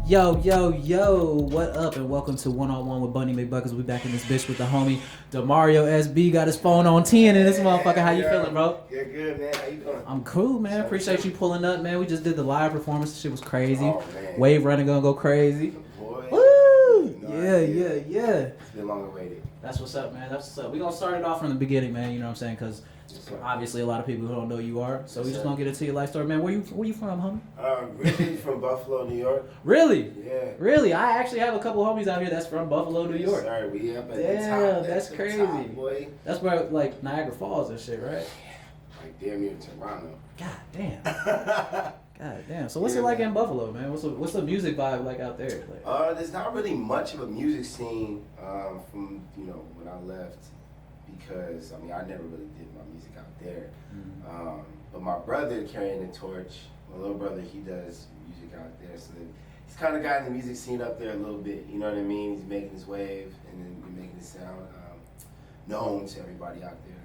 Yo, what up, and welcome to One on One with BundyMcBuckets. We back in this bitch with the homie Demario SB. Got his phone on 10 in this motherfucker. How you feeling, bro? Yeah, good, man. How you doing? I'm cool, man. Appreciate you pulling up, man. We just did the live performance. The shit was crazy. Oh, man. Wave running gonna go crazy. Boy. Woo! No Yeah. It's been long awaited. That's what's up, man. That's what's up. We gonna start it off from the beginning, man. You know what I'm saying? Because obviously a lot of people who don't know who you are. So we just gonna get into your life story, man. Where you from, homie? Originally from Buffalo, New York. Really? Yeah. Really? I actually have a couple homies out here that's from Buffalo, New York. Sorry, we up at Damn, the top. that's crazy. Top, boy. That's where like Niagara Falls and shit, right? Like damn near Toronto. God damn. So what's it like in Buffalo, man? What's the music vibe like out there? Like, there's not really much of a music scene from when I left, because I never really did my music out there. mm-hmm. But my brother carrying the torch. My little brother, he does music out there, so he's kind of gotten the music scene up there a little bit. You know what I mean? He's making his wave, and then we're making it sound known to everybody out there.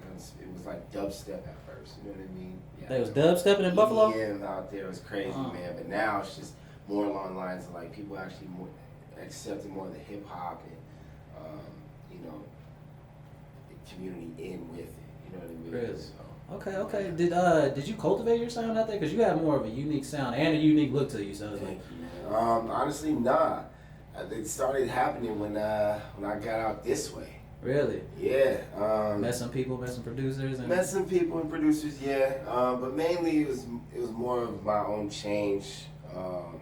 It was like dubstep at first. You know what I mean? Yeah, they was dubstepping in Buffalo? EDM out there was crazy, man. But now it's just more along the lines of like people actually more accepting more of the hip hop and the community in with it. You know what I mean? Really? So, Okay. Did you cultivate your sound out there? Because you have more of a unique sound and a unique look to you. So it's like, honestly, nah. It started happening when I got out this way. Really? Yeah. Met some people, met some producers. Met some people and producers, yeah. But mainly it was more of my own change on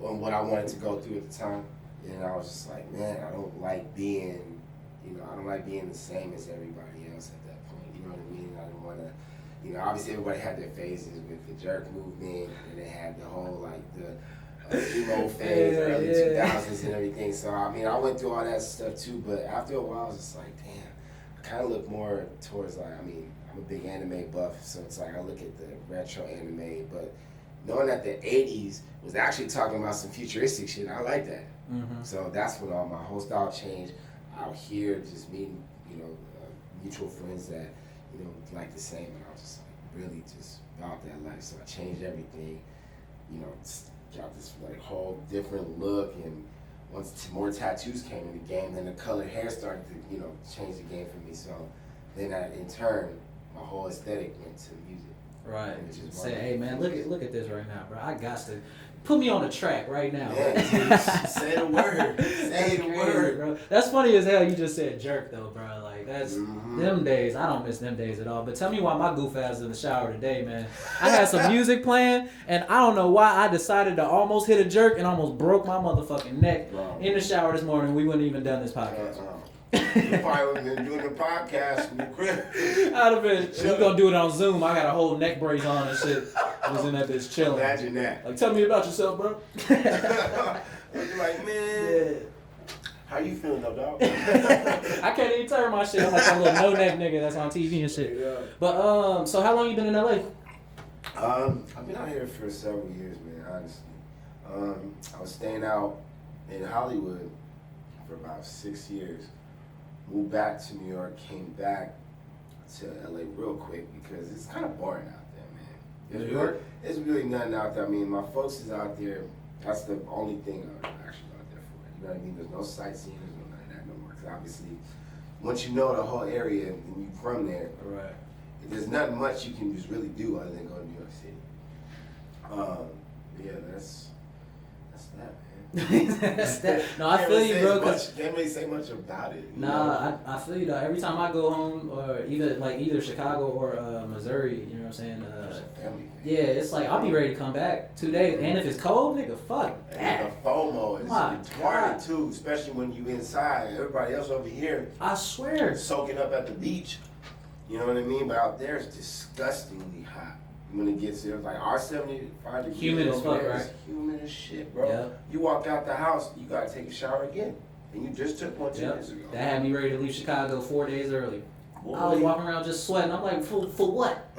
what I wanted to go through at the time. And I was just like, man, I don't like being the same as everybody else at that point. You know what I mean? I didn't want to, obviously everybody had their phases with the jerk movement, and they had the whole like the emo phase, early 2000s and everything. So I went through all that stuff too. But after a while, I was just like, damn, I kind of look more towards like, I'm a big anime buff, so it's like I look at the retro anime, but knowing that the 80s was actually talking about some futuristic shit, I like that. Mm-hmm. So that's when all my whole style changed out here, just meeting, mutual friends that, like the same, and I was just like really just about that life. So I changed everything, got this like whole different look, and once more tattoos came in the game, then the colored hair started to, change the game for me. So then that in turn, my whole aesthetic went to music. Right. Say, hey man, look at this right now, bro. I got to put me on the track right now. Yeah, say the word. Say the word, bro. That's funny as hell. You just said jerk though, bro. Like that's them days. I don't miss them days at all. But tell me why my goof ass is in the shower today, man. I had some music playing, and I don't know why I decided to almost hit a jerk and almost broke my motherfucking neck in the shower this morning. We wouldn't even done this podcast. You probably would have been doing the podcast from the crib. I'd have been. We gonna do it on Zoom. I got a whole neck brace on and shit. I was in that bitch chilling. Imagine that. Like, tell me about yourself, bro. You're like, man. How you feeling though, dog? I can't even turn my shit. I'm like a little no neck nigga that's on TV and shit. Yeah. But so how long you been in LA? I've been out here for several years, man. Honestly, I was staying out in Hollywood for about 6 years. Moved back to New York, came back to LA real quick because it's kind of boring out there, man. New York? There's really nothing out there. My folks is out there. That's the only thing I'm actually out there for. You know what I mean? There's no sightseeing, there's no none of that no more. Because obviously, once you know the whole area and you from there, right? There's not much you can just really do other than go to New York City. Yeah, that's that, man. That's that. No, I feel you, bro. Can't really say much about it. Nah, I feel you though. Every time I go home, or either Chicago or Missouri, you know what I'm saying? Yeah, it's like I'll be ready to come back 2 days, and if it's cold, nigga, fuck that. The FOMO is retarded too, especially when you inside. Everybody else over here, I swear, soaking up at the beach. You know what I mean? But out there, it's disgustingly hot. When it gets there, like our 75 degrees. Humid as fuck, right? Humid as shit, bro. Yep. You walk out the house, you gotta take a shower again. And you just took one 2 years ago. That had me ready to leave Chicago 4 days early. Boy. I was walking around just sweating. I'm like, for what?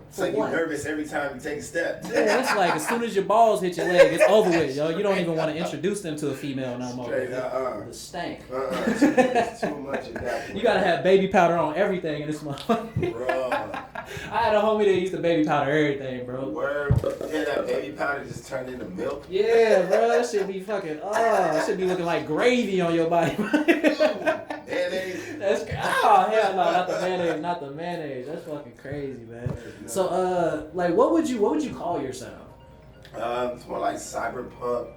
It's like you're nervous every time you take a step. Yeah, it's like as soon as your balls hit your leg, it's over with, yo. You don't even want to introduce them to a female no more. Straight, The stank. It's too much of that. You gotta have baby powder on everything in this motherfucker. Bro. I had a homie that used to baby powder everything, bro. Word. Yeah, that baby powder just turned into milk. Yeah, bro. That shit be fucking, that shit be looking like gravy on your body. Mayonnaise. That's oh hell no, not the mayonnaise. That's fucking crazy, man. So like what would you call your sound? It's more like cyberpunk,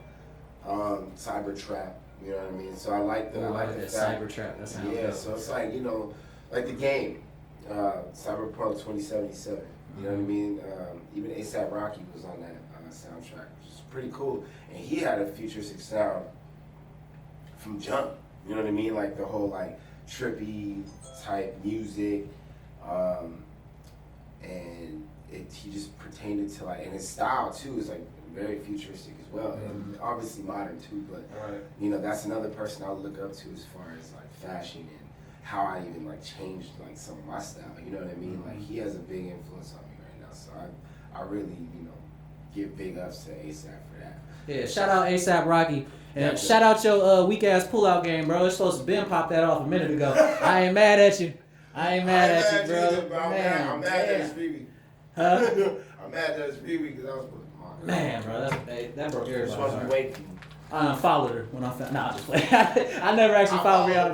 cyber trap. You know what I mean? So I like the I like that cyber trap. That sounds good. So it's like, you know, like the game, Cyberpunk 2077. You know what I mean? Even A$AP Rocky was on that soundtrack, which is pretty cool. And he had a futuristic sound from jump. You know what I mean? Like the whole like trippy type music, and he just pertained it to like, and his style too is like very futuristic as well, and obviously modern too. But you know, that's another person I would look up to as far as like fashion and how I even like changed like some of my style. You know what I mean? Like he has a big influence on me right now, so I really, you know, give big ups to A$AP for that. Yeah, shout out A$AP Rocky. And shout out your weak ass pullout game, bro. It's supposed to been popped that off a minute ago. I ain't mad at you. I ain't mad at you, bro. I'm mad that it's Phoebe. Huh? I'm mad that it's Phoebe because I was supposed to. Man, bro, that broke everybody's supposed to heart. be waiting. I unfollowed her when I found. Nah, just play. I never actually followed her out.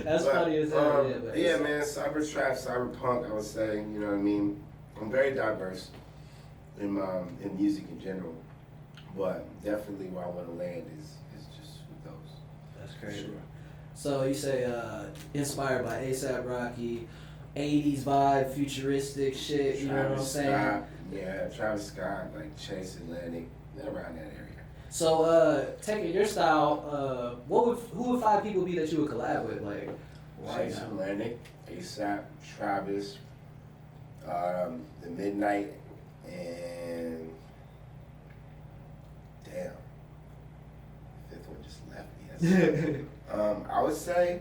That's funny as hell. Yeah, man, cyber trap, cyberpunk. I would say, you know what I mean. I'm very diverse in music in general, but definitely where I want to land is just with those. That's crazy. Sure. So you say inspired by A$AP Rocky, 80s vibe, futuristic shit. You know what I'm saying? Yeah, Travis Scott, like Chase Atlantic, around that area. So, taking your style, who would 5 people be that you would collab with, like right Chase now? Atlantic, A$AP, Travis, The Midnight, and damn, the 5th one just left me. I would say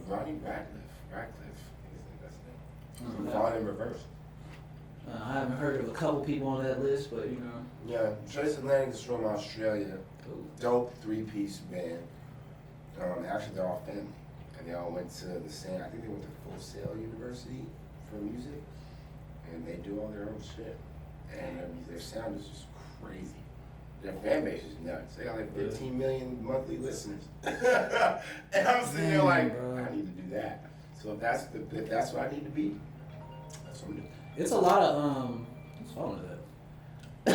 Ronnie Radcliffe. That's the name. Falling in Reverse. I haven't heard of a couple people on that list, but you know. Yeah, Chase Atlantic is from Australia. Ooh. Dope 3-piece band. Actually, they're all family, and they all went to the same. I think they went to Full Sail University for music, and they do all their own shit. And their sound is just crazy. Their fan base is nuts. They got like 15 million monthly listeners, and I'm sitting there like, bro. I need to do that. So if that's what I need to be, that's what I'm doing. It's a lot of whose phone is that? I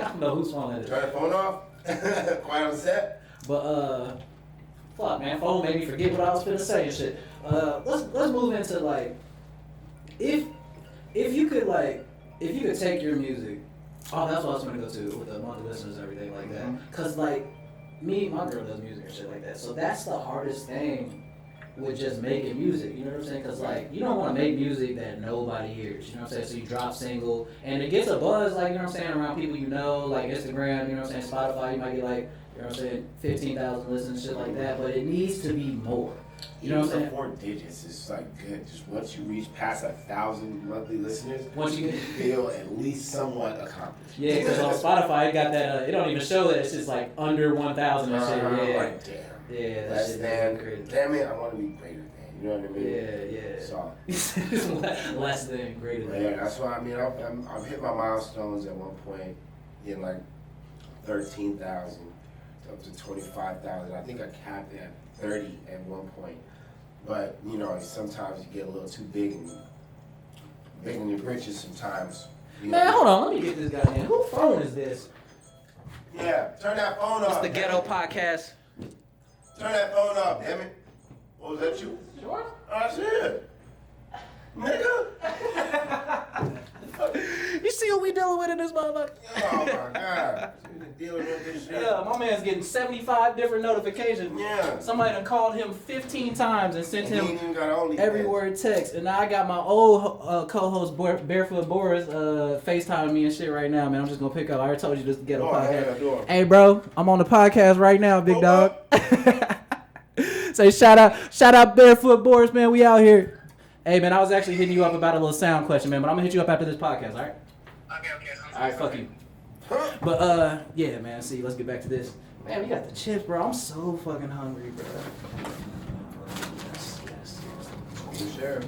don't know whose phone that is. Turn the phone off. Quiet on set. But fuck man, phone made me forget what I was finna say and shit. Let's move into like if you could take your music. Oh, that's what I was gonna go to with the monthly listeners and everything like that. Cause like my girl does music and shit like that. So that's the hardest thing with just making music, you know what I'm saying? Because like you don't want to make music that nobody hears, you know what I'm saying? So you drop single and it gets a buzz, like, you know what I'm saying, around people you know, like Instagram, you know what I'm saying, Spotify, you might get like, you know what I'm saying, 15,000 listens, shit like that, but it needs to be more. You know what I'm saying? 4 digits is like good. Just once you reach past 1,000 monthly listeners, Once you feel at least somewhat accomplished. Yeah, because on Spotify it got that. It don't even show that it's just like under 1,000 and shit. Yeah, like damn. Yeah, that Less shit than. is crazy. Damn it, I want to be greater than. You know what I mean? Yeah. So Less than, greater than. yeah, that's why I mean I've hit my milestones at one point, getting like 13,000 up to 25,000. I think I capped it at 30 at one point. But you know, sometimes you get a little too big in your britches sometimes. Man, hold on, let me get this guy in. Whose phone is this? Yeah, turn that phone off. It's the Ghetto Podcast. Turn that phone off, damn it. What was that you? Sure. Oh shit. Nigga. You see what we dealing with in this motherfucker? Oh my god. Dealing with this shit. Yeah, my man's getting 75 different notifications. Yeah. Somebody done called him 15 times and sent And he him ain't even got only every word text. And now I got my old co-host Barefoot Boris FaceTiming me and shit right now, man. I'm just gonna pick up. I already told you this Ghetto Podcast. Yeah, Hey, bro, I'm on the podcast right now, big dog. Say shout out Barefoot Boris, man. We out here. Hey, man, I was actually hitting you up about a little sound question, man, but I'm gonna hit you up after this podcast, all right? Okay. All right, fuck you. But yeah, man. See, let's get back to this. Man, we got the chips, bro. I'm so fucking hungry, bro. Yes. Sure.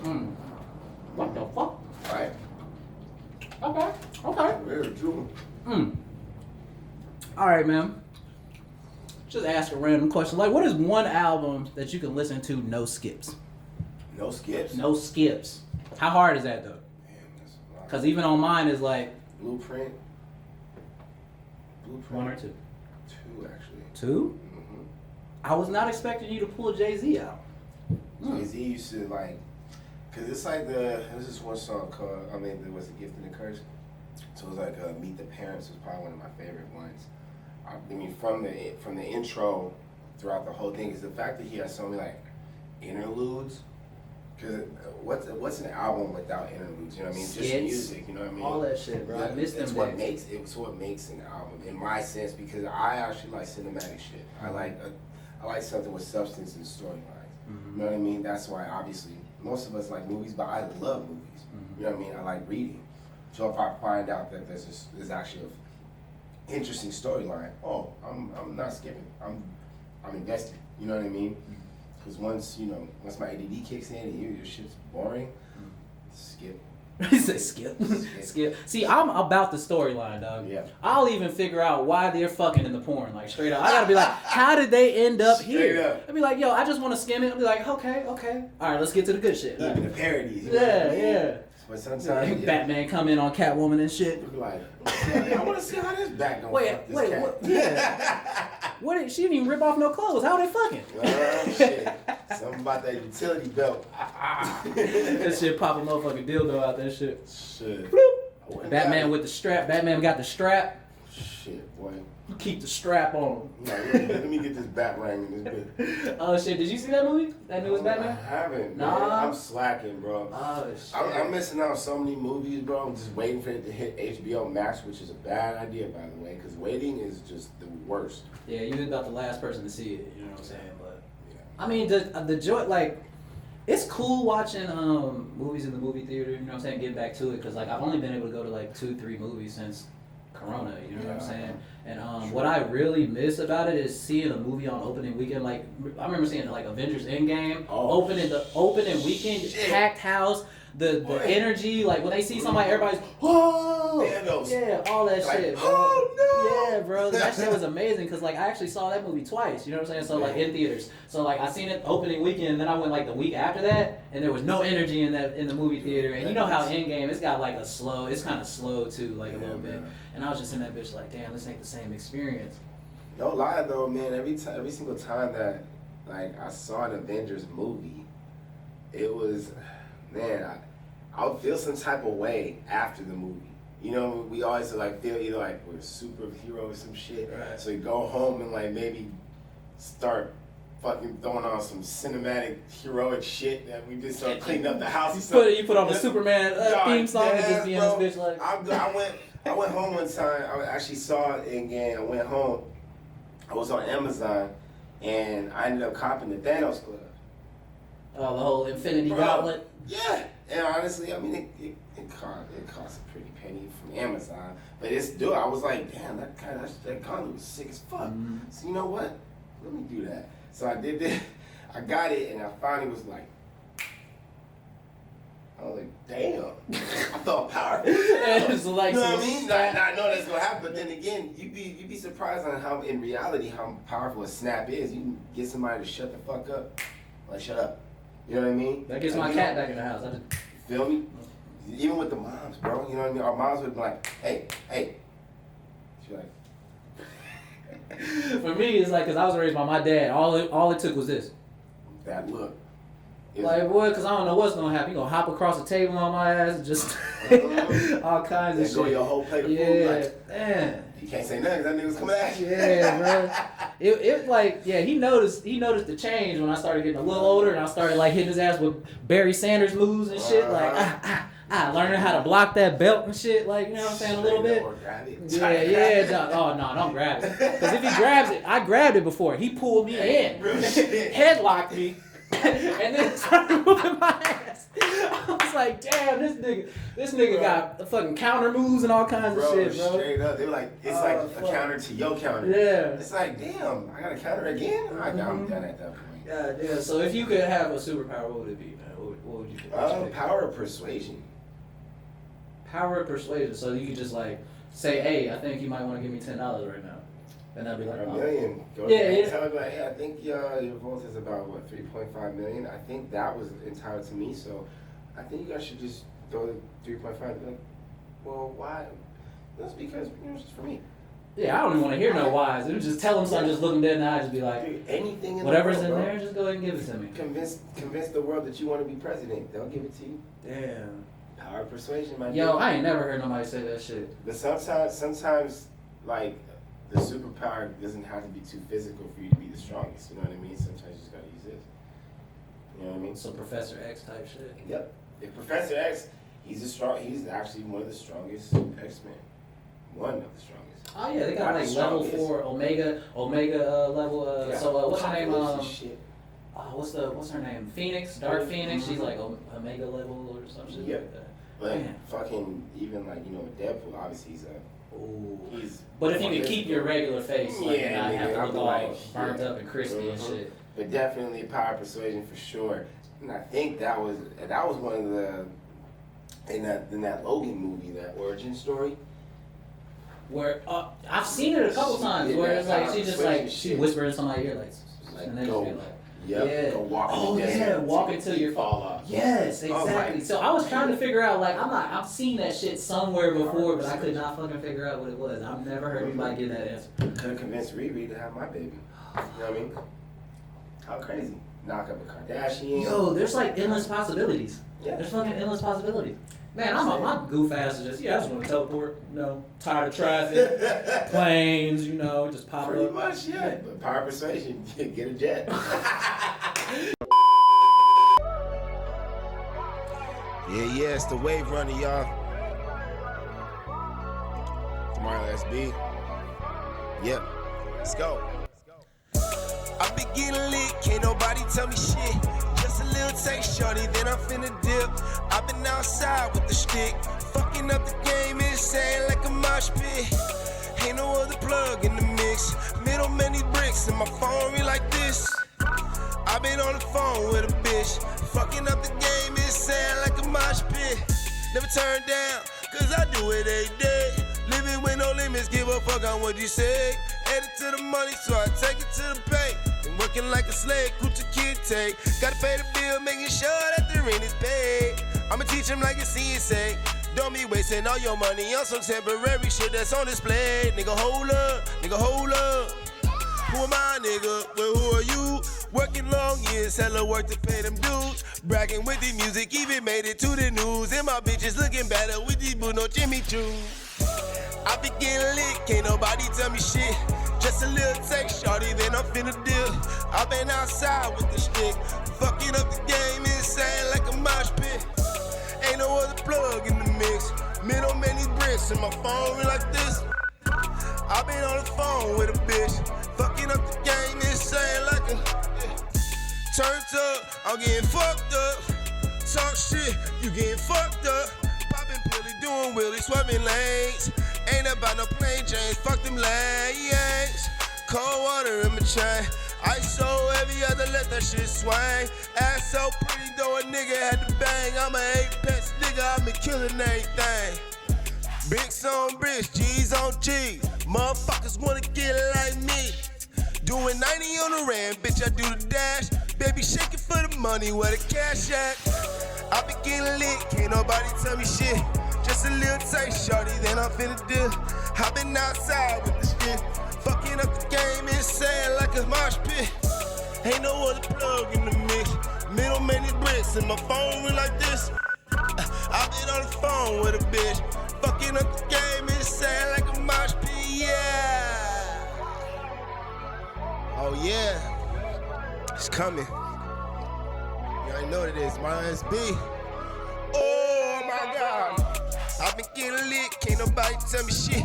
What the fuck? Right. Okay. Very true. All right, man. Just ask a random question. Like, what is one album that you can listen to no skips? No skips? No skips. How hard is that, though? Damn, that's a lot. Because even on mine is like... Blueprint. One or two? Two, actually. Two? Mm-hmm. I was not expecting you to pull Jay-Z out. Jay-Z used to, like... Because it's like there's this one song called, there was A Gift and a Curse. So it was like Meet the Parents was probably one of my favorite ones. I mean, from the intro throughout the whole thing is the fact that he has so many like interludes. Because what's an album without interludes? You know what I mean? Skits, just music. You know what I mean? all that shit, bro. I miss them It's days. what makes an album in my sense because I actually like cinematic shit. I like something with substance and storylines. You know what I mean? That's why obviously most of us like movies, but I love movies. You know what I mean? I like reading. So if I find out that there's actually an interesting storyline, I'm not skipping. I'm invested. You know what I mean? Because once my ADD kicks in and your shit's boring, skip. He said skip. See, I'm about the storyline, dog. Yeah. I'll even figure out why they're fucking in the porn, like straight up. I gotta be like, how did they end up Straight here? up. I'd be like, yo, I just want to skim it. I'll be like, okay. All right, let's get to the good shit. Even the parodies. You know what I mean? Yeah. But sometimes Batman come in on Catwoman and shit. you be like, I want to see how this back gonna fuck this cat. What? Yeah. She didn't even rip off no clothes. How are they fucking? Shit. Something about that utility belt. That shit pop a motherfucking dildo out that shit. Shit. Bloop. Batman with the strap. Batman got the strap. Shit, boy. You keep the strap on. No, let me get this Batarang in this bitch. Oh shit, did you see that movie? That newest Batman? I haven't, Nah. man. I'm slacking, bro. Oh shit. I'm missing out on so many movies, bro. I'm just waiting for it to hit HBO Max, which is a bad idea, by the way, because waiting is just the worst. Yeah, you was about the last person to see it, you know what I'm saying? But Yeah. I mean the joy, like, it's cool watching movies in the movie theater, you know what I'm saying, getting back to it, because like I've only been able to go to like 2-3 movies since Corona, you know what I'm saying? And what I really miss about it is seeing a movie on opening weekend. Like I remember seeing like Avengers Endgame, opening weekend, packed house, the energy, like when they see somebody, everybody's whoa, yeah, all that like, shit, bro. oh no, yeah, bro, that shit was amazing because like I actually saw that movie twice, you know what I'm saying? So like in theaters, so like I seen it opening weekend, then I went like the week after that, and there was no energy in the movie theater, and you know how Endgame, it's got like it's kind of slow too, like a little bit, and I was just in that bitch like, damn, this ain't the same experience. No lie though, man. Every single time that like I saw an Avengers movie, it was, man, I would feel some type of way after the movie. You know, we always like feel either like we're a superhero or some shit. Right. So you go home and like maybe start fucking throwing on some cinematic heroic shit that we just start cleaning up the house or something. You put on the Superman theme song and just be in this bitch like. I went home one time. I actually saw it again. I went home. I was on Amazon, and I ended up copping the Thanos glove. Oh, the whole Infinity Gauntlet. Yeah, and honestly, I mean, it cost a pretty penny from Amazon, but I was like, damn, that gauntlet was sick as fuck. Mm-hmm. So you know what? Let me do that. So I did that. I got it, and I finally was like, damn, I felt powerful. It's like, you know what I mean? I know that's gonna happen, but then again, you'd be surprised on how, in reality, how powerful a snap is. You can get somebody to shut the fuck up, like shut up. You know what I mean? That gets my cat back in the house. I just feel me? Even with the moms, bro. You know what I mean? Our moms would be like, hey. She's like, for me, it's like, cause I was raised by my dad. All it took was this. that look. Like, boy, cause I don't know what's gonna happen. You gonna hop across the table on my ass and just all kinds of shit. Go your whole plate of food. Like, man. You can't say nothing. That nigga's coming at you. Yeah, bro. It like, yeah, he noticed the change when I started getting a little older and I started like hitting his ass with Barry Sanders moves and shit. Like, learning how to block that belt and shit, like, you know what I'm saying, a little bit. Yeah. Oh, no, don't grab it. Because if he grabs it, I grabbed it before. He pulled me in, headlocked me, and then started moving my ass. I was like, damn, this nigga got the fucking counter moves and all kinds of shit, bro. Straight up. They were like, it's like a counter to your counter. Yeah. It's like, damn, I got to counter again? I'm done at that point. Yeah. So if you could have a superpower, what would it be, man? What would you do? Power of persuasion. Power of persuasion. So you could just like say, hey, I think you might want to give me $10 right now. And I'd be like, $1 million. Go yeah. Tell me like, hey, I think your vote is about what, 3.5 million. I think that was entitled to me, so I think you guys should just throw the 3.5. Like, well, why? That's because it's just for me. Yeah, I don't even want to hear no whys. It would just tell them something, just looking dead in the eye, just be like, dude, anything in whatever's the world, in there, just go ahead and give it to me. Convince the world that you want to be president. They'll give it to you. Damn. Power of persuasion, my dude. Yo, I ain't never heard nobody say that shit. But sometimes, like, the superpower doesn't have to be too physical for you to be the strongest. You know what I mean? Sometimes you just gotta use this. You know what I mean? So Professor X type shit. Yep. If Professor X, he's actually one of the strongest X-Men. One of the strongest. Oh yeah, they got like level 4 Omega level. Yeah. So what's her name? Shit. What's her name? Phoenix, Dark Phoenix. She's like Omega level or some shit like that. But man. fucking even like Deadpool, obviously he's. But if you could keep your regular face, like, and not have to look all like, burnt up and crispy and shit. But definitely power of persuasion for sure. And I think that was one of the in that Logan movie, that origin story. Where I've seen it a couple times where it's like she just like she whispered in somebody's ear like and then go, just be like, yep, go walk in the desert walk until you fall off. Yes, exactly. So I was trying to figure out, like, I've seen that shit somewhere before, but I could not fucking figure out what it was. I've never heard anybody get that answer. Could have convinced Riri to have my baby. You know what I mean? How crazy. Knock up a Kardashian. Yo, there's like endless possibilities. Yeah. There's fucking endless possibilities. Man, my goof ass is just, I just want to teleport, tired of traffic, planes, just pop Pretty up. much, yeah. But power persuasion, get a jet. Yeah, it's the Wave Runner, y'all. Demario SB. Yep, let's go. I be getting lit, can't nobody tell me shit. Just a little taste, shorty, then I'm finna dip. I been outside with the stick, fucking up the game, insane like a mosh pit. Ain't no other plug in the mix. Middleman these bricks, and my phone read like this. I been on the phone with a bitch, fucking up the game, insane like a mosh pit. Never turn down, cause I do it every day. Living with no limits, give a fuck on what you say. Headed to the money, so I take it to the pay. Been working like a slave, coochie kid take. Gotta pay the bill, making sure that the rent is paid. I'ma teach him like a CSA. Don't be wasting all your money on some temporary shit that's on display. Nigga, hold up, nigga, hold up. Who am I, nigga? Well, who are you? Working long years, hella work to pay them dues. Bragging with the music, even made it to the news. And my bitches looking better with these boo, no Jimmy Choo. I be getting lit, can't nobody tell me shit. Just a little text, shorty, then I'm finna dip. I been outside with the stick, fucking up the game, insane like a mosh pit. Ain't no other plug in the mix. Middleman these bricks, and my phone ring like this. I been on the phone with a bitch, fucking up the game, insane like a. Turned up, I'm getting fucked up. Talk shit, you getting fucked up. Poppin' pilly, doing wheelies, swerving lanes. Ain't about no plain James, fuck them lanes. Cold water in my chain. Ice so heavy, I had to let that shit swing. Ass so pretty, though a nigga had to bang. I'm an apex nigga, I been killing everything. Bricks on bricks, G's on G's. Motherfuckers wanna get like me. Doing 90 on the ram, bitch, I do the dash. Baby, shake it for the money, where the cash at? I be getting lit, can't nobody tell me shit. Just a little taste, shorty, then I'm finna dip. I been outside with the shit, fucking up the game, insane like a mosh pit. Ain't no other plug in the mix. Middleman these bricks, and my phone ring like this. I been on the phone with a bitch, fucking up the game, insane like a mosh pit, yeah. Oh yeah, it's coming. You already know what it is, my SB. Oh my God. I been getting lit, can't nobody tell me shit.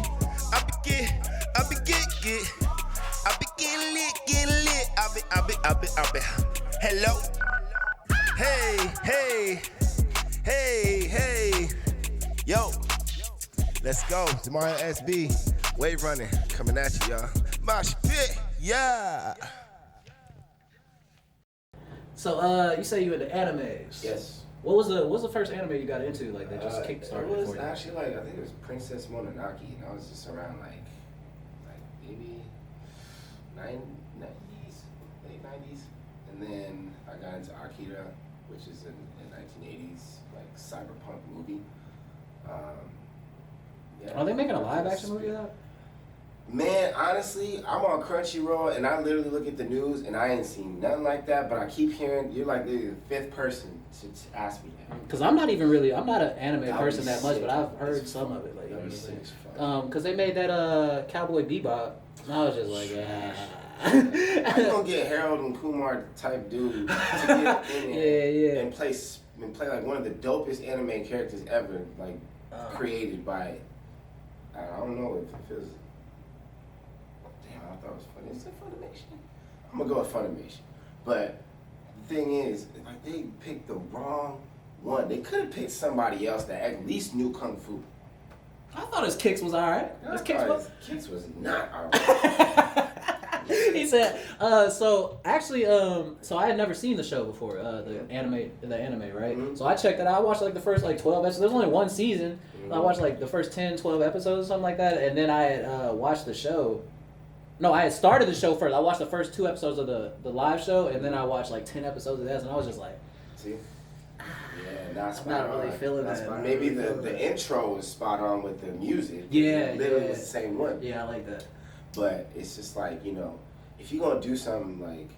I been get. I been getting lit. I been. Hello. Hey. Yo. Let's go. Demario SB. Wave running. Coming at you, y'all. Mosh pit. Yeah. So, you say you into animes? Yes. What was the first anime you got into? Like that just kickstarted it was for you? actually like I think it was Princess Mononoke, and I was just around like maybe 90s, late 90s, and then I got into Akira, which is an 1980s like cyberpunk movie. Are they making a live action movie of that? Man, honestly, I'm on Crunchyroll, and I literally look at the news, and I ain't seen nothing like that. But I keep hearing you're like the fifth person to ask me that. Because I'm not an anime person that much, but I've heard some of it. Like, because they made that Cowboy Bebop, and I was just like, How you gonna get Harold and Kumar type dude to get in there and play like one of the dopest anime characters ever, like created by? I don't know if it feels. Damn, I thought it was funny. Is it Funimation? I'm gonna go with Funimation. But the thing is, like they picked the wrong one. They could have picked somebody else that at least knew Kung Fu. I thought his Kicks was alright. His Kicks was not alright. He said, so actually, so I had never seen the show before, the anime, right? Mm-hmm. So I checked it out. I watched like the first like 12 episodes. There's only one season. Mm-hmm. I watched like the first 10, 12 episodes or something like that. And then I had watched the show. No, I had started the show first. I watched the first 2 episodes of the live show, and then I watched like 10 episodes of that, and I was just like, see? Yeah, I'm not really feeling that. Maybe the intro was spot on with the music. Yeah, it literally was the same one. Yeah, I like that. But it's just like, you know, if you're gonna do something like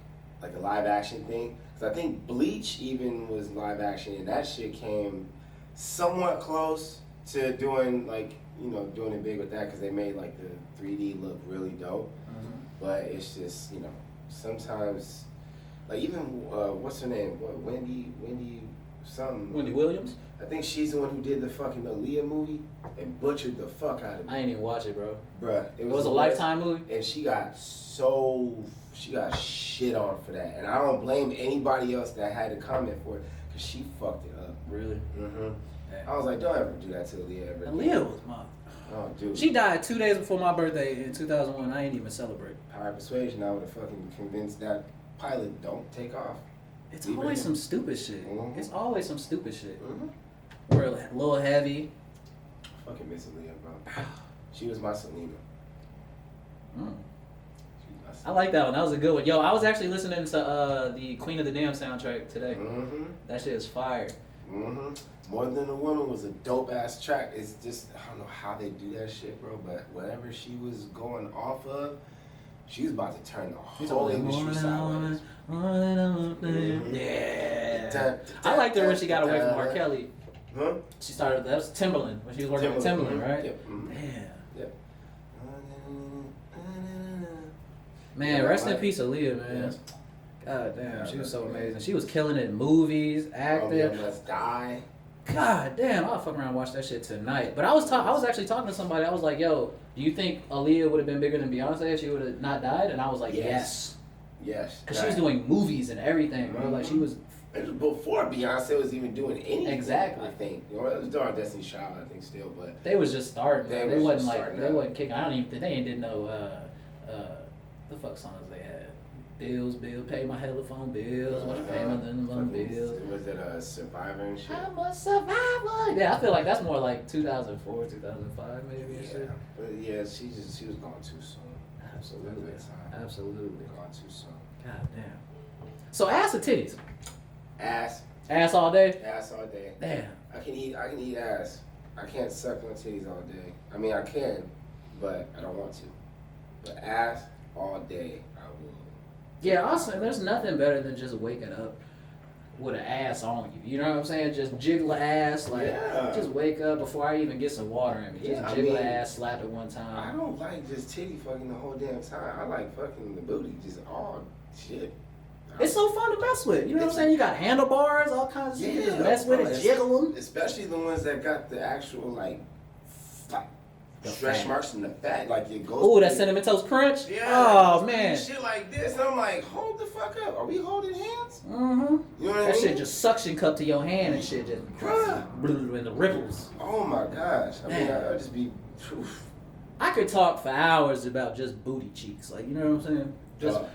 a live action thing, because I think Bleach even was live action, and that shit came somewhat close to doing doing it big with that, because they made like the 3D look really dope. Mm-hmm. But it's just, you know, sometimes like even what's her name? Wendy something. Wendy Williams? I think she's the one who did the fucking Aaliyah movie and butchered the fuck out of it. I ain't even watch it, bro. Bruh, it was a Lifetime movie? And she got shit on for that. And I don't blame anybody else that had to comment for it, because she fucked it up. Really? Mm-hmm. I was like, don't ever do that to Aaliyah ever. Aaliyah was my... Oh, dude. She died 2 days before my birthday in 2001. I ain't even celebrate. Power of persuasion, I would have fucking convinced that pilot don't take off. It's always some stupid shit. Mm-hmm. It's always some stupid shit. Mm-hmm. We're a little heavy. Fucking miss Aaliyah, bro. She was my Selena. I like that one. That was a good one. Yo, I was actually listening to the Queen of the Damn soundtrack today. Mm-hmm. That shit is fire. Mm-hmm. More Than a Woman was a dope ass track. It's just, I don't know how they do that shit, bro, but whatever she was going off of, she was about to turn the whole industry sideways. Yeah. I liked her when she got away from R. Kelly. Huh? She started, that was Timbaland, when she was working with Timbaland, right? Yep. Mm-hmm. Yep. Man, rest in peace, Aaliyah, man. Yeah. God damn, she was so amazing. She was killing it in movies, acting. Oh, yeah, Let's Die. God damn, I'll fuck around and watch that shit tonight. But I was actually talking to somebody. I was like, yo, do you think Aaliyah would have been bigger than Beyonce if she would have not died? And I was like, yes. Yes. Because she was doing movies and everything, bro. Like, she was... It was before Beyonce was even doing anything. Exactly. I think. You know, it was during Destiny's Child, I think, still, but... They was just starting. They wasn't kicking. I don't even think... They ain't did no... the fuck songs they had. Bills, pay my telephone bills, what you pay my bills. Was it a Survivor and shit? I'm a survivor. Yeah, I feel like that's more like 2004, 2005 maybe. Yeah, shit. But yeah, she was gone too soon. Absolutely. Gone too soon. God damn. So ass or titties? Ass. Ass all day? Ass all day. Damn. I can eat ass. I can't suck on titties all day. I mean, I can, but I don't want to. But ass all day, I will. Yeah, also, there's nothing better than just waking up with an ass on you. You know what I'm saying? Just jiggle the ass, just wake up before I even get some water in me. Just jiggle the ass, slap it one time. I don't like just titty fucking the whole damn time. I like fucking the booty, just all shit. I It's so fun to mess with. You know what I'm saying? You got handlebars, all kinds of shit. You just mess with it, jiggle them. Especially the ones that got the actual like stretch marks in the fat, like it goes. Ooh, that cinnamon toast crunch. Yeah. Oh man. Shit like this, and I'm like, hold the fuck up. Are we holding hands? Mm-hmm. You know what I mean? That shit just suction cup to your hand and shit just in the ripples. Oh my gosh. I mean, I'd just be. I could talk for hours about just booty cheeks, like you know what I'm saying?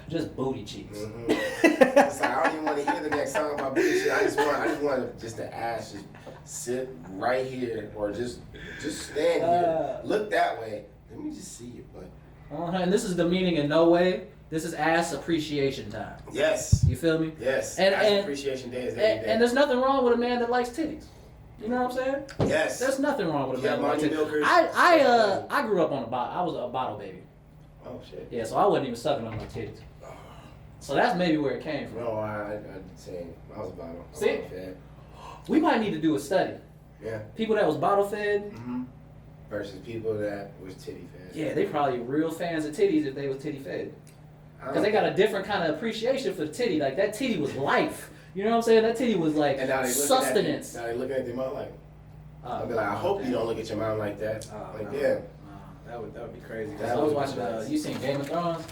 Just booty cheeks. Mm-hmm. It's like I don't even want to hear the next song about booty cheeks. I just want just the ass just sit right here or just stand here, look that way. Let me just see your butt. And this is the meaning in no way. This is ass appreciation time. Yes. You feel me? Yes. And ass appreciation day is every day. And there's nothing wrong with a man that likes titties. You know what I'm saying? Yes. There's nothing wrong with a man that likes titties. Milkers. I grew up on a bottle. I was a bottle baby. Oh shit. Yeah, so I wasn't even sucking on my titties. So that's maybe where it came from. No, I'd say I was a bottle. See? We might need to do a study. Yeah. People that was bottle fed versus people that was titty fed. Yeah, they probably real fans of titties if they was titty fed. Because they got a different kind of appreciation for the titty. Like that titty was life. You know what I'm saying? That titty was like sustenance. Now they looking at their mom like, I'll be like, I hope you don't look at your mom like that. That would be crazy. I was watching, you seen Game of Thrones?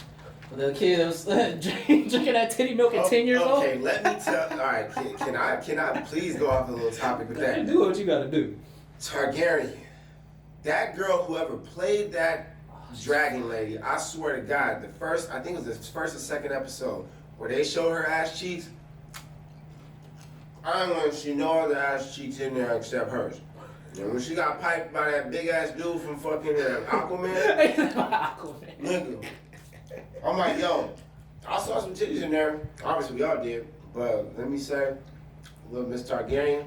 The kids drinking that titty milk at 10 years old? Okay, let me tell. All right, can I please go off a little topic with that? Do what you gotta do. Targaryen. That girl, whoever played that dragon lady, I swear to God, I think it was the first or second episode, where they show her ass cheeks, I don't want to see no other ass cheeks in there except hers. And when she got piped by that big ass dude from fucking Aquaman, nigga, I'm like, yo, I saw some titties in there. Obviously, we all did. But let me say, little Miss Targaryen,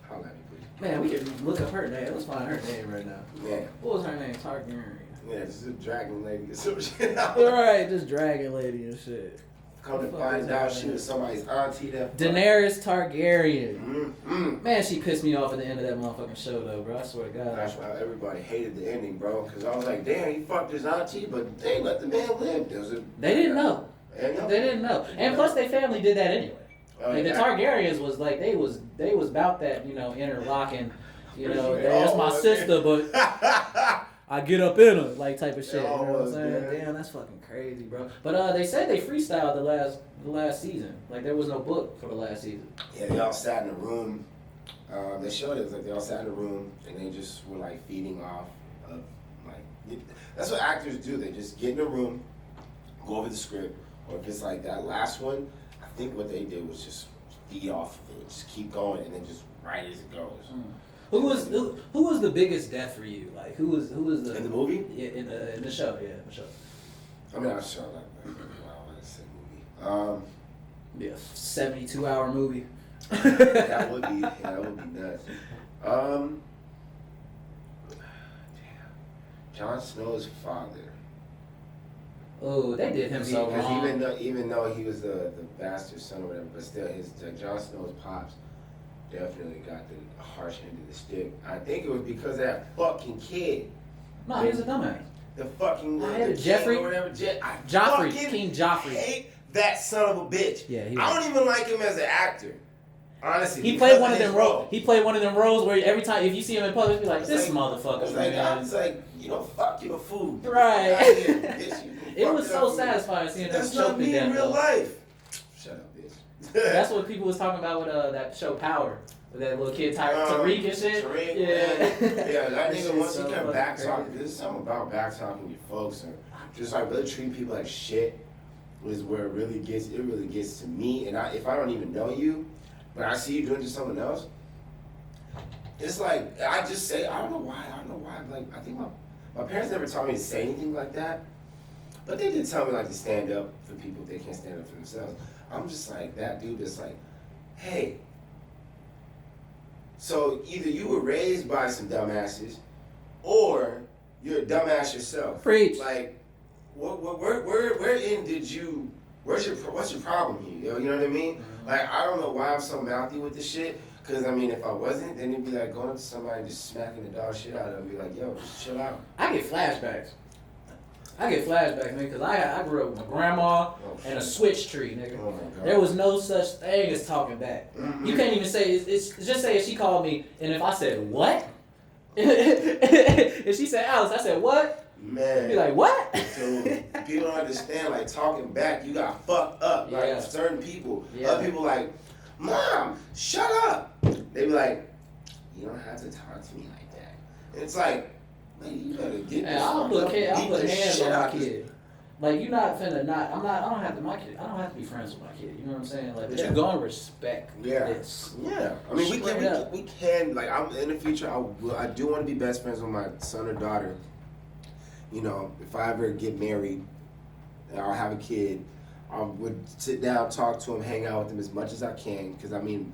holla at me, please. Man, we can look up her name. Let's find her name right now. Yeah. What was her name? Targaryen. Yeah, this is a dragon lady or some shit. Alright, this dragon lady and shit. Come to find out she was somebody's auntie that Daenerys Targaryen. Mm-hmm. Man, she pissed me off at the end of that motherfucking show though, bro. I swear to God. That's why everybody hated the ending, bro. Because I was like, damn, he fucked his auntie, but they let the man live. They didn't know. They didn't know. And plus, their family did that anyway. Like, the Targaryens was like, they was about that, you know, interlocking, you know, that's my sister, but I get up in her, like, type of shit. You know what I'm saying? Man. Damn, that's fucking crazy, bro. But they said they freestyled the last season. Like, there was no book for the last season. Yeah, they all sat in a room. They showed it was like they all sat in a room and they just were like feeding off of like that's what actors do. They just get in a room, go over the script, or if it's like that last one, I think what they did was just feed off of it, just keep going, and then just write as it goes. Who was the biggest death for you? Like who was the in the movie? Yeah, in the show. Yeah, the show. I mean, I saw that. Wow, that's a movie. Yeah, 72-hour movie. That would be nuts. Damn. Jon Snow's father. Oh, they did him so wrong. Even though he was the bastard son or whatever, but still, Jon Snow's pops definitely got the harsh end of the stick. I think it was because of that fucking kid. No, he was a dumbass. The fucking Jeffrey or whatever. Joffrey, King Joffrey. Hate that son of a bitch. Yeah, I don't even like him as an actor. Honestly, he played one of them roles. He played one of them roles where every time if you see him in public, you be like, "This motherfucker." It's like, you know, fuck your food. Right. It was so satisfying seeing them That's choke not to me death. in real life. Shut up, bitch. That's what people was talking about with that show Power. With that little kid Tariq and shit. Tariq, yeah, I think once you kept back talking, there's something about back talking your folks and just like really treating people like shit is where it really gets to me. And if I don't even know you, but I see you doing it to someone else, it's like I just say I don't know why. Like I think my parents never taught me to say anything like that, but they did tell me like to stand up for people if they can't stand up for themselves. I'm just like that dude that's like, hey. So either you were raised by some dumbasses, or you're a dumbass yourself. Preach. Like, wherein did you? What's your problem here? You know what I mean? Mm-hmm. Like, I don't know why I'm so mouthy with this shit. Cause I mean, if I wasn't, then it'd be like going up to somebody and just smacking the dog shit out of them and be like, yo, just chill out. I get flashbacks. I get flashbacks, nigga, because I grew up with my grandma and a switch tree, nigga. Oh my God. There was no such thing as talking back. Mm-hmm. You can't even say, it's just say if she called me, and if I said, what? If she said, Alice, I said, what? Man. Be like, what? So people don't understand, like, talking back, you got fucked up. Like, Yeah. certain people. Yeah. Other people like, Mom, shut up. They be like, you don't have to talk to me like that. And it's like, man, you better get this. I'll put hands on my this. kid. Like, you're not finna not, I don't have to be friends with my kid. You know what I'm saying? Like, but Yeah. you're gonna respect Yeah. this. Yeah. I mean, Straight we can, like, I'm in the future, I do want to be best friends with my son or daughter. You know, if I ever get married, I'll have a kid, I would sit down, talk to him, hang out with him as much as I can. Because, I mean,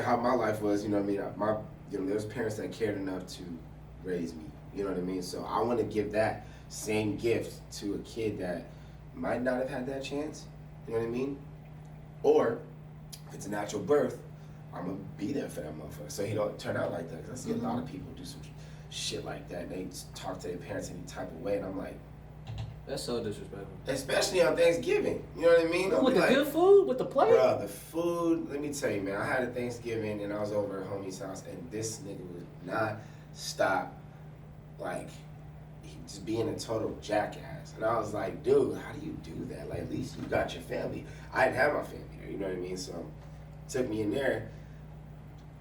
how my life was, you know what I mean? There was parents that cared enough to raise me. You know what I mean? So I want to give that same gift to a kid that might not have had that chance. You know what I mean? Or, if it's a natural birth, I'm going to be there for that motherfucker. So he don't turn out like that. Because I see a lot of people do some shit like that. And they talk to their parents any type of way. And I'm like, That's so disrespectful. especially on Thanksgiving. You know what I mean? With the good food? With the plate? Bro, the food, let me tell you, man. I had a Thanksgiving and I was over at homie's house. And this nigga would not stop, like, just being a total jackass. And I was like, dude, how do you do that? Like, at least you got your family. I didn't have my family there, you know what I mean? So, took me in there.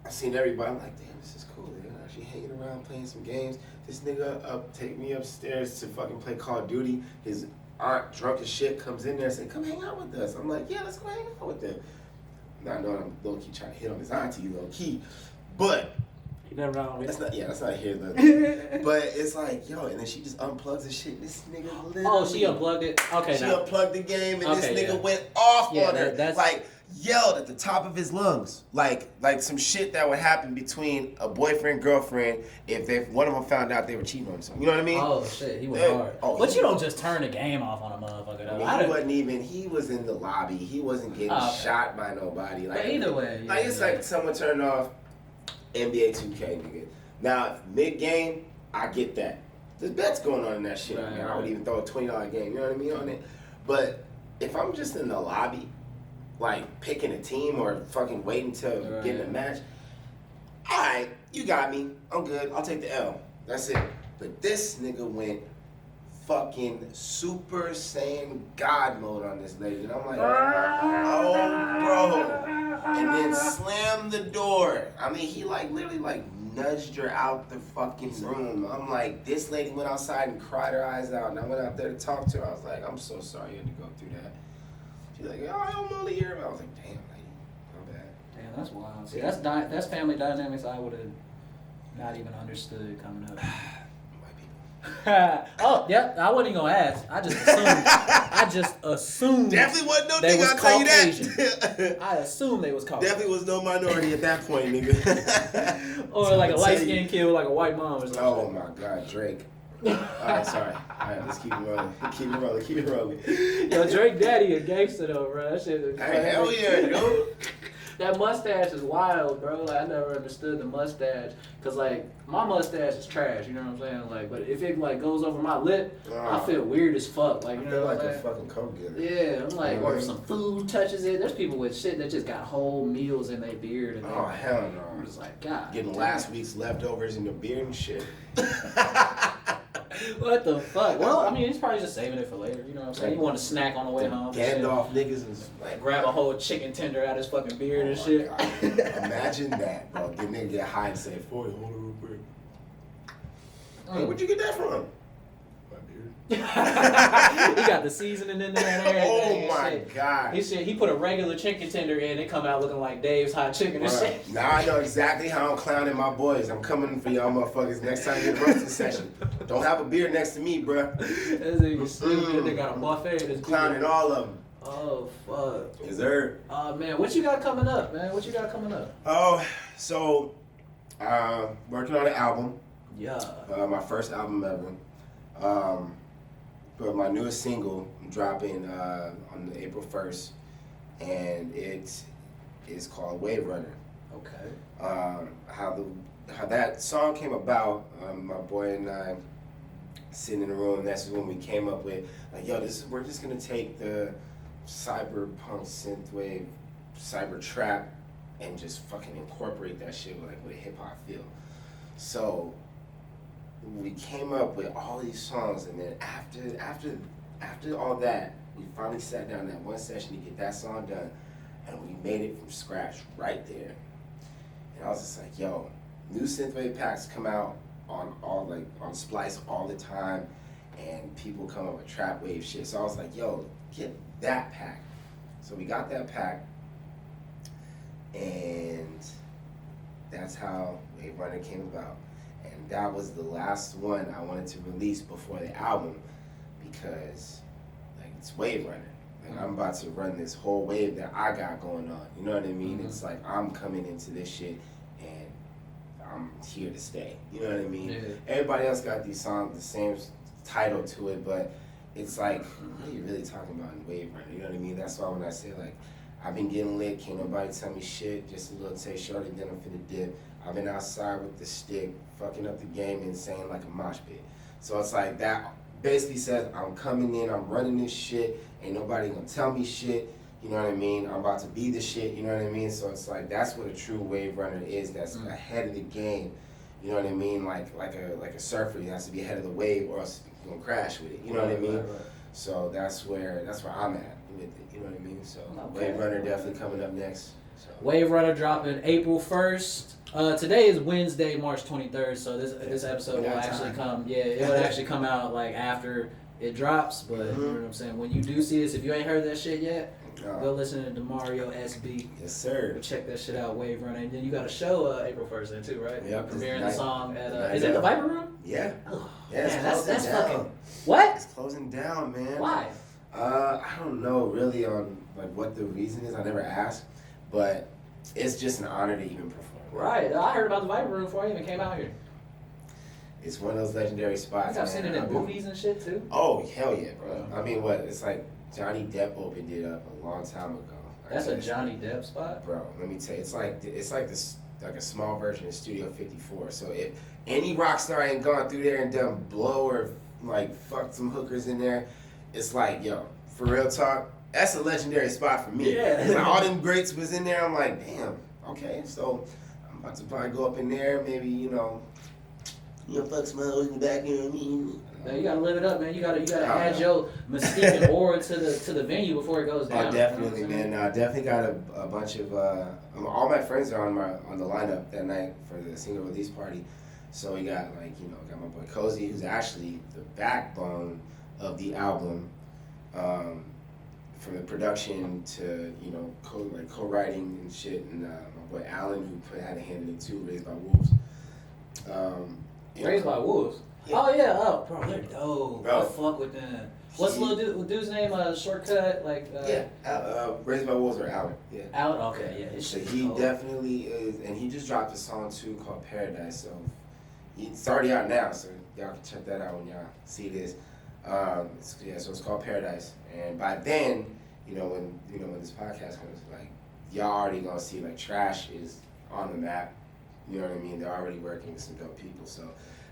I seen everybody. I'm like, damn, this is cool. They're actually hanging around playing some games. This nigga take me upstairs to fucking play Call of Duty. His aunt, drunk as shit, comes in there and said, come hang out with us. I'm like, yeah, let's go hang out with them. Not knowing I'm low-key trying to hit on his auntie, low-key. But You never know. that's not here though. But it's like, yo, and then she just unplugs the shit. This nigga literally. Oh, she unplugged it? Okay, She now. unplugged the game and this Okay, nigga yeah. went off Yeah, on her. that's- Like, yelled at the top of his lungs. Like some shit that would happen between a boyfriend, girlfriend, if one of them found out they were cheating on himself. You know what I mean? Oh, shit. He was Yeah. hard. Oh, But he you don't was- just turn the game off on a motherfucker, though. I mean, he was in the lobby. He wasn't getting Okay. shot by nobody. Like, But either way. like it's like someone turned off NBA 2K, nigga. Now, mid-game, I get that. There's bets going on in that shit. Right, Man. I right. would even throw a $20 game, you know what I mean, on it. But if I'm just in the lobby, like picking a team or fucking waiting to Right. get in a match, all right, you got me. I'm good. I'll take the L. That's it. But this nigga went fucking Super Saiyan God mode on this lady. And I'm like, oh, bro. And then slammed the door. I mean, he like literally like nudged her out the fucking room. I'm like, this lady went outside and cried her eyes out. And I went out there to talk to her. I was like, I'm so sorry you had to go through that. She's like, oh, I'm only here. I was like, damn, lady, my bad. Damn, that's wild. See, that's family dynamics I would have not even understood coming up. White people. Oh, yep. I wasn't even gonna ask. I just assumed. Definitely wasn't no They nigga, was I'll tell you Caucasian. that. I assumed they was Caucasian. Definitely was no minority at that point, nigga. Or like a light skinned kid with like a white mom or something. Oh my God, Drake. Alright, sorry. Alright, let's keep it rolling. Keep it rolling. Yo, Drake Daddy a gangster though, bro. That shit is Hey, hell yeah, dude. That mustache is wild, bro. Like I never understood the mustache, cause like my mustache is trash. You know what I'm saying? Like, but if it like goes over my lip, I feel weird as fuck. Like, you I know feel what like I'm a saying? fucking coke getter. Yeah, I'm like, or if some food touches it. There's people with shit that just got whole meals in their beard. And Oh hell no. I'm just like, God. Getting damn. last week's leftovers in your beard and shit. What the fuck? Well, I mean, he's probably just saving it for later. You know what I'm saying? You want to snack on the way home. and shit. Gandalf niggas is Like grab a whole chicken tender out his fucking beard and my shit. God. Imagine that, bro. The nigga get high and say, "40, hold it real quick." Hey, where'd you get that from? My beard. He got the seasoning in there and everything. Oh my and shit. God. He put a regular chicken tender in, it come out looking like Dave's hot chicken and shit. Right. Now I know exactly how I'm clowning my boys. I'm coming for y'all motherfuckers next time you get a roasting session. Don't have a beer next to me, bruh. This nigga stupid. They got a buffet in his Clowning beard. all of them. Oh fuck. Is there? Man, what you got coming up, man? What you got coming up? Oh, so working on an album. Yeah. My first album ever. But my newest single dropping on April 1st, and it is called Wave Runner. Okay. How that song came about, my boy and I sitting in the room. And that's when we came up with like, yo, we're just gonna take the cyberpunk synthwave, cyber trap, and just fucking incorporate that shit with a hip hop feel. So we came up with all these songs, and then after all that, we finally sat down in that one session to get that song done, and we made it from scratch right there. And I was just like, yo, new synthwave packs come out on Splice all the time, and people come up with trap wave shit. So I was like, yo, get that pack. So we got that pack, and that's how Wave Runner came about. And that was the last one I wanted to release before the album, because like it's Wave Runner. Like I'm about to run this whole wave that I got going on. You know what I mean? It's like I'm coming into this shit and I'm here to stay. You know what I mean? Yeah. Everybody else got these songs, the same title to it, but it's like, what are you really talking about in Wave Runner? You know what I mean? That's why when I say like, I've been getting lit, can't nobody tell me shit, just a little taste, shorty, then I'm finna dip. I've been outside with the stick, fucking up the game, insane like a mosh pit. So it's like that basically says I'm coming in, I'm running this shit, ain't nobody gonna tell me shit, you know what I mean? I'm about to be the shit, you know what I mean? So it's like, that's what a true wave runner is, that's ahead of the game, you know what I mean? Like a surfer, he has to be ahead of the wave or else he's gonna crash with it, you know what I mean? Right. So that's where I'm at with it, you know what I mean? So Wave Runner definitely coming up next. So. Wave Runner dropping April 1st. Today is Wednesday, March 23rd, so this episode will actually come, it will actually come out like after it drops, but you know what I'm saying, when you do see this, if you ain't heard that shit yet, go listen to Demario SB. Yes, sir. Go check that shit out, Wave Runner. And then you got a show April 1st then too, right? Yep. Premiering the song at, is it the Viper Room? Yeah. Oh, yeah, man, that's down. fucking, what? It's closing down, man. Why? I don't know really on like what the reason is, I never asked, but it's just an honor to even perform. Right, I heard about the Viper Room before I even came out here. It's one of those legendary spots. I've seen it in movies and shit too. Oh, hell yeah, bro. I mean, what? It's like Johnny Depp opened it up a long time ago. That's a Johnny Depp spot? Bro, let me tell you, it's like this, like a small version of Studio 54. So if any rock star ain't gone through there and done blow or like fucked some hookers in there, it's like, yo, for real talk, that's a legendary spot for me. Yeah. When all them greats was in there, I'm like, damn, okay, so I'm about to probably go up in there, maybe, fuck some hoes in the back, you know what I mean? Man, you gotta live it up, man. You gotta add your mystique and aura to the venue before it goes down. Oh, definitely, man. I definitely got a bunch of all my friends are on the lineup that night for the single release party. So we got got my boy Cozy, who's actually the backbone of the album, from the production to co-writing and shit, and my boy Alan, who had a hand in it too, Raised by Wolves. Raised by Wolves. Yeah. Oh yeah, bro, they're dope. Bro. I fuck with them. What's the little dude's name? Shortcut, Raised by Wolves or Alan. Yeah. Alan, okay, yeah. His so he definitely is, and he just dropped a song too called Paradise. So it's already out now, so y'all can check that out when y'all see this. So it's called Paradise, and by then, when this podcast comes, like y'all already gonna see like Trash is on the map. You know what I mean? They're already working with some dope people, so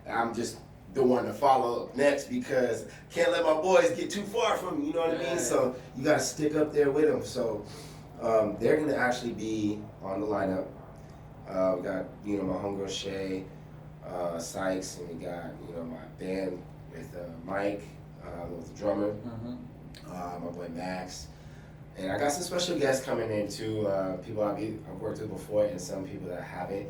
I'm just the one to follow next because can't let my boys get too far from me. You know what I mean? So you gotta stick up there with them. So they're gonna actually be on the lineup. We got my homegirl Shay, Sykes, and we got my band with Mike, with the drummer, my boy Max, and I got some special guests coming in too. People I've worked with before, and some people that I haven't.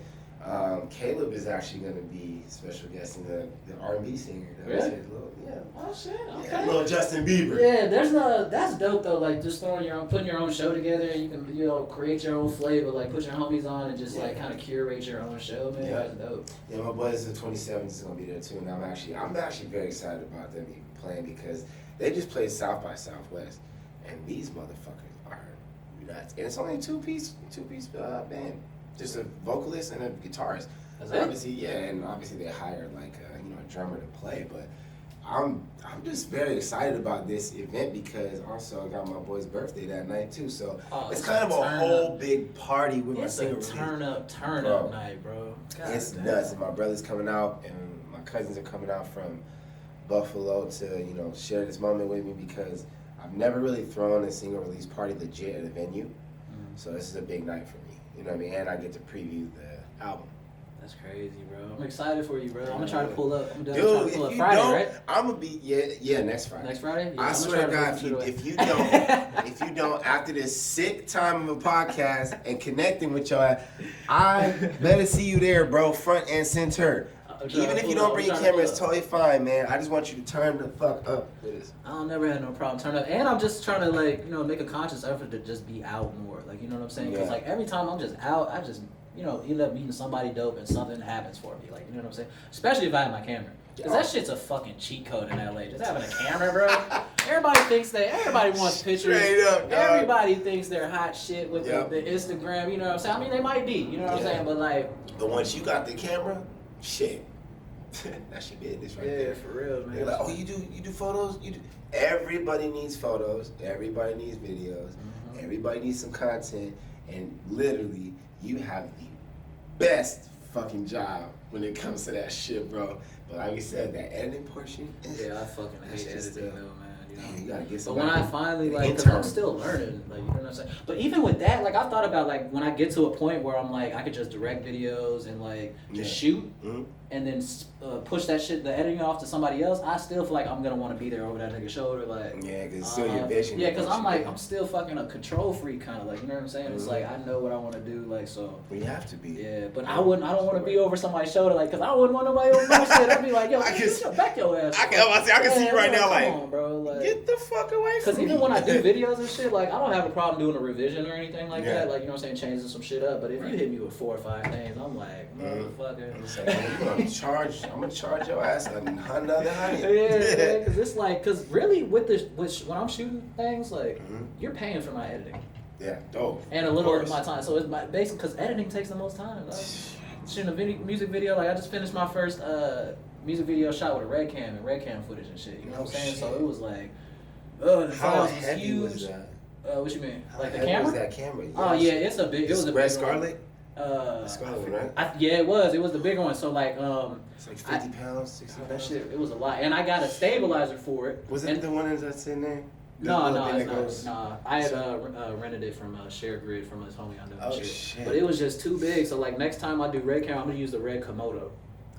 Caleb is actually going to be special guest in the R&B singer. Really? Yeah. Oh shit. Okay. Yeah, little Justin Bieber. Yeah, that's dope though. Like just putting your own show together. And you can create your own flavor. Like put your homies on and just like kind of curate your own show, man. Yeah. That's dope. Yeah, my boys the 27th is going to be there too, and I'm actually very excited about them even playing because they just played South by Southwest, and these motherfuckers are nuts. And it's only a two-piece band. Just a vocalist and a guitarist. Obviously they hired a drummer to play, but I'm just very excited about this event because also I got my boy's birthday that night too, so it's kind of a whole big party with my single release. Turn up night, bro. It's nuts, and my brother's coming out, and my cousins are coming out from Buffalo to, share this moment with me because I've never really thrown a single release party legit at a venue. Mm-hmm. So this is a big night for me. You know what I mean? And I get to preview the album. That's crazy, bro. I'm excited for you, bro. I'm gonna try to pull up. I'm Dude, trying to pull up Friday, right? I'm gonna be next Friday. Next Friday? Yeah, I swear to God, if you don't, after this sick time of a podcast and connecting with y'all, I better see you there, bro, front and center. Even if you don't bring your camera, it's totally fine, man. I just want you to turn the fuck up for this. I don't never had no problem turning up, and I'm just trying to make a conscious effort to just be out more, you know what I'm saying? Because every time I'm just out, I just end up meeting somebody dope and something happens for me, you know what I'm saying? Especially if I have my camera. Because that shit's a fucking cheat code in LA. Just having a camera, bro. Everybody wants pictures. Straight up, dog. Everybody thinks they're hot shit with the Instagram, you know what I'm saying? I mean, they might be, you know what I'm saying? But But once you got the camera, shit. That should be it right there. Yeah, for real, man. They're like, oh, you do photos? You do. Everybody needs photos. Everybody needs videos. Mm-hmm. Everybody needs some content. And literally, you have the best fucking job when it comes to that shit, bro. But like we said, that editing portion. Yeah, I fucking hate editing though, man. You gotta get some. But when I finally because I'm still learning, you know what I'm saying. But even with that, I thought about when I get to a point where I'm I could just direct videos and just shoot, and then push that shit, the editing off to somebody else. I still feel like I'm gonna want to be there over that nigga's shoulder, Yeah, because it's still your vision. Yeah, because I'm still fucking a control freak, kind of you know what I'm saying. It's I know what I want to do, so. You have to be. Yeah, but I don't want to be over somebody's shoulder, because I wouldn't want nobody over my shit. I'd be like, yo, back your ass. I can see you right now, come on, bro, get the fuck away from me. Because even when I do videos and shit, I don't have a problem doing a revision or anything like that. You know what I'm saying, changing some shit up. But if you hit me with 4 or 5 things, I'm like, motherfucker. I'm gonna charge your ass another $100. Yeah, because really when I'm shooting things, you're paying for my editing. Yeah, dope. And a little of my time. So it's basically because editing takes the most time. Shooting a music video, I just finished my first music video shot with a red cam footage and shit. You know what I'm saying? Shit. So it was how heavy was that? What you mean? The camera? How was that camera? Yes. Oh yeah, it's a big. It was a Red big Scarlet. Scarlet, right? Yeah, it was. It was the bigger one. So it's 50 pounds, 60 pounds. That shit, it was a lot, and I got a stabilizer for it. Was it the one that's in there? No, it's not. I had rented it from Share Grid from his homie I know. Oh shit! But it was just too big. So next time I do red camera, I'm gonna use the red Komodo.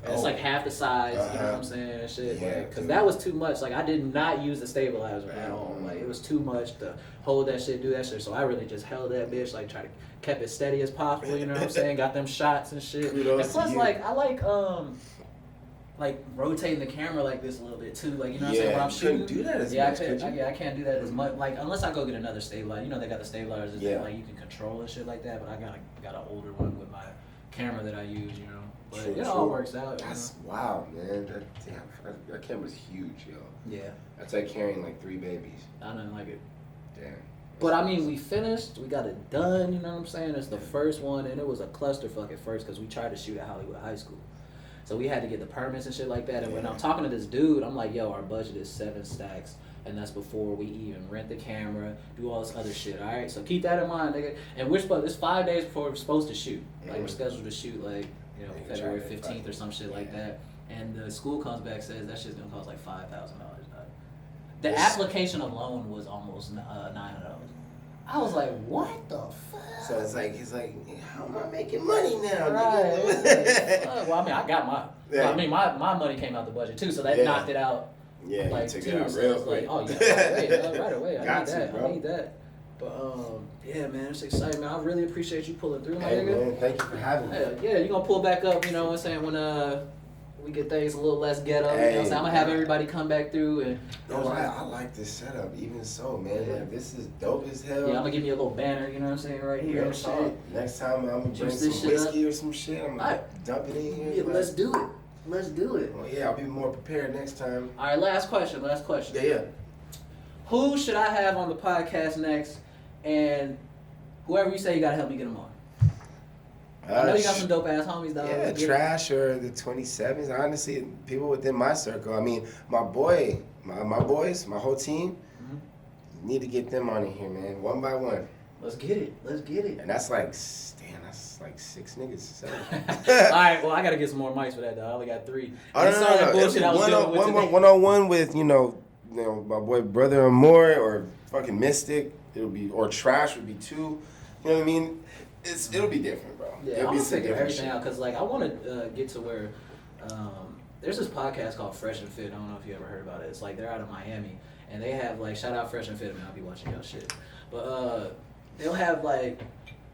And it's half the size. You know what I'm saying? And shit. Yeah, because that was too much. I did not use the stabilizer at all. It was too much to hold that shit, do that shit. So I really just held that bitch, try to kept it steady as possible. You know what I'm saying? Got them shots and shit. Kudos and plus, to you. I like rotating the camera like this a little bit too, you know what I'm saying? When I'm shooting, do that as much, I can't do that as much, unless I go get another stabilizer. They got the stabilizers that you can control and shit like that. But I got an older one with my camera that I use, But it all works out. That's wow, man. That camera's huge, yo. Yeah. That's like carrying 3 babies. I don't like it. Damn. But I mean, we finished. We got it done. You know what I'm saying? It's the first one, and it was a clusterfuck at first because we tried to shoot at Hollywood High School. So we had to get the permits and shit like that. And when I'm talking to this dude, I'm like, yo, our budget is 7 stacks. And that's before we even rent the camera, do all this other shit, all right? So keep that in mind, nigga. And it's 5 days before we're supposed to shoot. We're scheduled to shoot, February 15th or some shit like that. And the school comes back, says that shit's going to cost $5,000. The application alone was almost $900. I was like, what the fuck? So he's like, how am I making money now? Right. Well, I mean, I got my. Yeah. I mean, my money came out the budget too, so that knocked it out. Yeah, you took it out so real quick. Right away. I need that. But yeah, man, it's exciting, man. I really appreciate you pulling through, my nigga. Man, thank you for having me. Yeah, you're gonna pull back up. You know what I'm saying? When we get things a little less ghetto. You know what I'm saying? I'm gonna have everybody come back through and. I like this setup even so, man. Yeah. This is dope as hell. Yeah, I'm gonna give you a little banner. You know what I'm saying? Right here and shit. Next time I'm gonna bring some whiskey or some shit. I'm gonna dump it in here. Yeah, let's do it. Let's do it. Well, yeah, I'll be more prepared next time. All right, last question. Yeah. Who should I have on the podcast next? And whoever you say, you gotta help me get them on. I know you got some dope ass homies, though. Yeah, Trash or the 27s. Honestly, people within my circle. I mean, my boys, my whole team, need to get them on in here, man, one by one. Let's get it. And that's damn, That's like 6 niggas. 7. All right, well, I gotta get some more mics for that, though. I only got 3. Oh, no. Bullshit I was dealing with today. One-on-one with, you know, my boy Brother Amore or fucking Mystic. It'll be, or Trash would be 2. You know what I mean? It'll be different, bro. Yeah, it'll I'm be gonna figure everything shit. out, because, like, I want to get to where, there's this podcast called Fresh and Fit. I don't know if you ever heard about it. It's like, they're out of Miami, and they have, like, shout out Fresh and Fit, man. I'll be watching y'all shit. But, they'll have, like,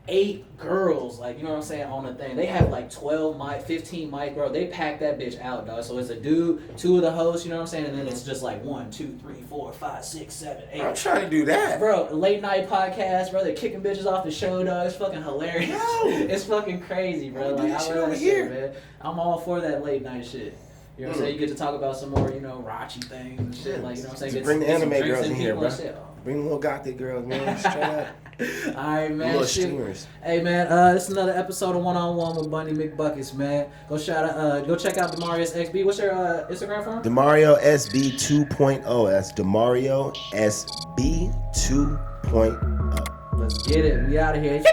8 girls, like, you know what I'm saying, on the thing. They have like 12 mic, 15 mic, bro. They pack that bitch out, dog. So it's a dude, 2 of the hosts, you know what I'm saying, and then it's just like 1, 2, 3, 4, 5, 6, 7, 8. I'm trying to do that, bro. Late night podcast, bro. They're kicking bitches off the show, dog. It's fucking hilarious. No. It's fucking crazy, bro. Like, I love that shit, man. I'm all for that late night shit. You know what I'm saying? You get to talk about some more, you know, raunchy things and shit. Like, you know what I'm saying? Bring the anime girls in here, bro. Oh. Bring the little gothic girls, man. Straight up. All right, man. Little streamers. Hey, man. This is another episode of One-on-One with BundyMcBuckets, man. Go check out Demario SB. What's your Instagram for him? Demario SB 2.0. That's Demario SB 2.0. Let's get it. We out of here.